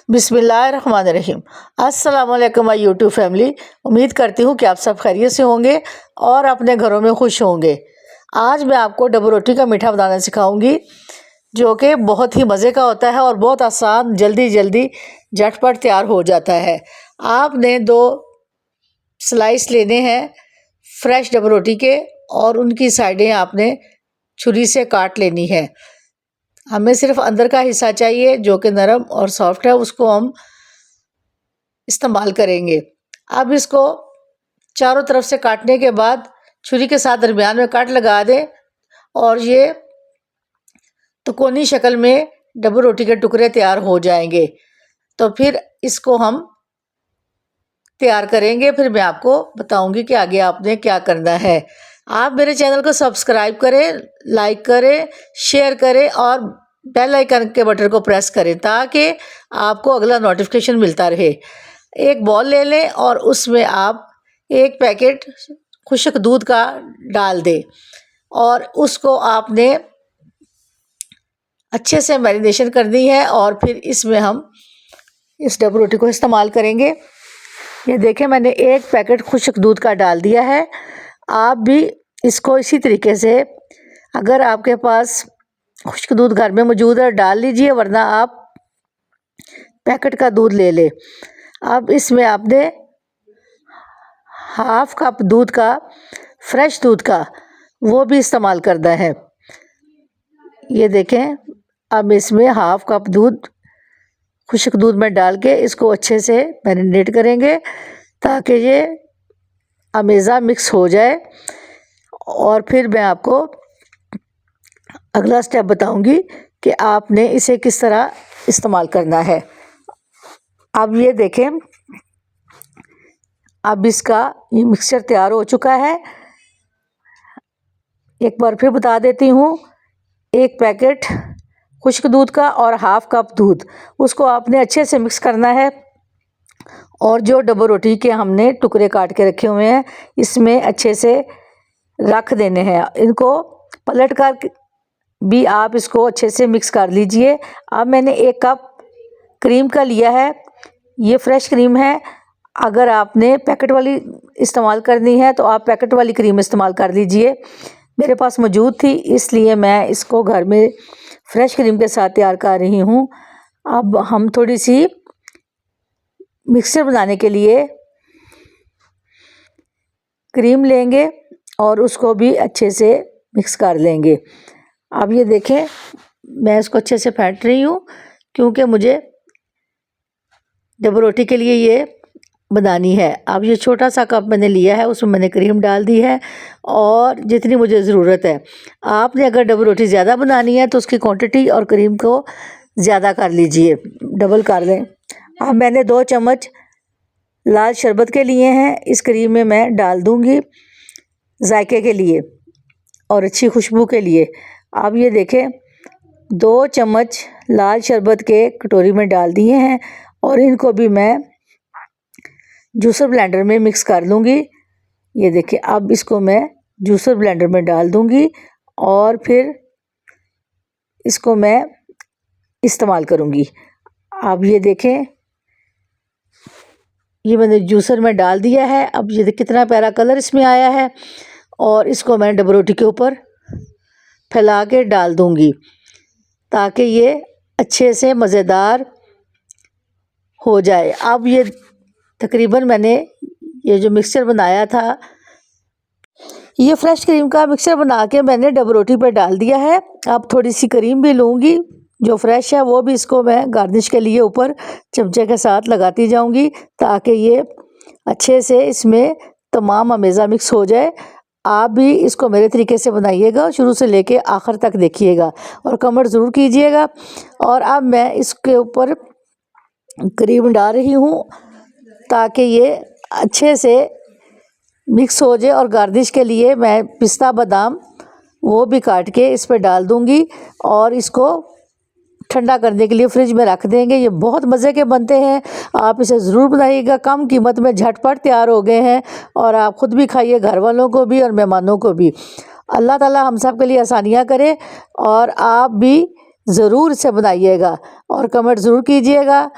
बिस्मिल्लाहिर्रहमानिर्रहीम। अस्सलाम वालेकुम माय यूट्यूब फैमिली। उम्मीद करती हूँ कि आप सब खैरियत से होंगे और अपने घरों में खुश होंगे। आज मैं आपको डबल रोटी का मीठा बनाना सिखाऊंगी, जो कि बहुत ही मज़े का होता है और बहुत आसान, जल्दी जल्दी झटपट तैयार हो जाता है। आपने 2 स्लाइस लेने हैं फ्रेश डबल रोटी के और उनकी साइडें आपने छुरी से काट लेनी है। हमें सिर्फ अंदर का हिस्सा चाहिए जो कि नरम और सॉफ्ट है, उसको हम इस्तेमाल करेंगे। अब इसको चारों तरफ से काटने के बाद छुरी के साथ दरमियान में कट लगा दें और ये त्रिकोणी शक्ल में डबल रोटी के टुकड़े तैयार हो जाएंगे। तो फिर इसको हम तैयार करेंगे, फिर मैं आपको बताऊंगी कि आगे आपने क्या करना है। आप मेरे चैनल को सब्सक्राइब करें, लाइक करें, शेयर करें और बेल आइकन के बटन को प्रेस करें ताकि आपको अगला नोटिफिकेशन मिलता रहे। एक बॉल ले लें और उसमें आप 1 पैकेट खुश्क दूध का डाल दें और उसको आपने अच्छे से मैरिनेशन करनी है और फिर इसमें हम इस डबल रोटी को इस्तेमाल करेंगे। ये देखें, मैंने 1 पैकेट खुश्क दूध का डाल दिया है। आप भी इसको इसी तरीके से, अगर आपके पास खुश्क दूध घर में मौजूद है डाल लीजिए, वरना आप पैकेट का दूध ले लें। अब इसमें आपने हाफ कप दूध का, फ्रेश दूध का, वो भी इस्तेमाल करना है। ये देखें, अब इसमें हाफ कप दूध खुश्क दूध में डाल के इसको अच्छे से मैरिनेट करेंगे ताकि ये अमेज़ा मिक्स हो जाए। और फिर मैं आपको अगला स्टेप बताऊंगी कि आपने इसे किस तरह इस्तेमाल करना है। अब ये देखें, अब इसका ये मिक्सचर तैयार हो चुका है। एक बार फिर बता देती हूँ, 1 पैकेट खुश्क दूध का और हाफ कप दूध, उसको आपने अच्छे से मिक्स करना है। और जो डबल रोटी के हमने टुकड़े काट के रखे हुए हैं इसमें अच्छे से रख देने हैं। इनको पलट कर भी आप इसको अच्छे से मिक्स कर लीजिए। अब मैंने 1 कप क्रीम का लिया है, ये फ्रेश क्रीम है। अगर आपने पैकेट वाली इस्तेमाल करनी है तो आप पैकेट वाली क्रीम इस्तेमाल कर लीजिए। मेरे पास मौजूद थी इसलिए मैं इसको घर में फ्रेश क्रीम के साथ तैयार कर रही हूँ। अब हम थोड़ी सी मिक्सर बनाने के लिए क्रीम लेंगे और उसको भी अच्छे से मिक्स कर लेंगे। अब ये देखें, मैं इसको अच्छे से फेंट रही हूँ क्योंकि मुझे डबल रोटी के लिए ये बनानी है। अब ये छोटा सा कप मैंने लिया है, उसमें मैंने क्रीम डाल दी है और जितनी मुझे ज़रूरत है। आपने अगर डबल रोटी ज़्यादा बनानी है तो उसकी क्वांटिटी और क्रीम को ज़्यादा कर लीजिए, डबल कर लें। अब मैंने 2 चम्मच लाल शरबत के लिए हैं, इस क्रीम में मैं डाल दूँगी जायके के लिए और अच्छी खुशबू के लिए। अब ये देखें, 2 चम्मच लाल शरबत के कटोरी में डाल दिए हैं और इनको भी मैं जूसर ब्लेंडर में मिक्स कर लूँगी। ये देखिए, अब इसको मैं जूसर ब्लेंडर में डाल दूँगी और फिर इसको मैं इस्तेमाल करूँगी। अब ये देखें, ये मैंने जूसर में डाल दिया है। अब ये कितना प्यारा कलर इसमें आया है और इसको मैं डबल रोटी के ऊपर फैला के डाल दूँगी ताकि ये अच्छे से मज़ेदार हो जाए। अब ये तकरीबन मैंने ये जो मिक्सचर बनाया था, ये फ्रेश क्रीम का मिक्सचर बना के मैंने डबल रोटी पर डाल दिया है। अब थोड़ी सी क्रीम भी लूँगी जो फ्रेश है, वो भी इसको मैं गार्निश के लिए ऊपर चमचे के साथ लगाती जाऊँगी ताकि ये अच्छे से इसमें तमाम अमेज़ा मिक्स हो जाए। आप भी इसको मेरे तरीके से बनाइएगा, शुरू से लेके आखिर तक देखिएगा और कमेंट ज़रूर कीजिएगा। और अब मैं इसके ऊपर क्रीम डाल रही हूँ ताकि ये अच्छे से मिक्स हो जाए। और गार्निश के लिए मैं पिस्ता बादाम वो भी काट के इस पर डाल दूँगी और इसको ठंडा करने के लिए फ्रिज में रख देंगे। ये बहुत मज़े के बनते हैं, आप इसे ज़रूर बनाइएगा। कम कीमत में झटपट तैयार हो गए हैं और आप ख़ुद भी खाइए, घर वालों को भी और मेहमानों को भी। अल्लाह ताला हम सब के लिए आसानियाँ करे और आप भी ज़रूर इसे बनाइएगा और कमेंट ज़रूर कीजिएगा।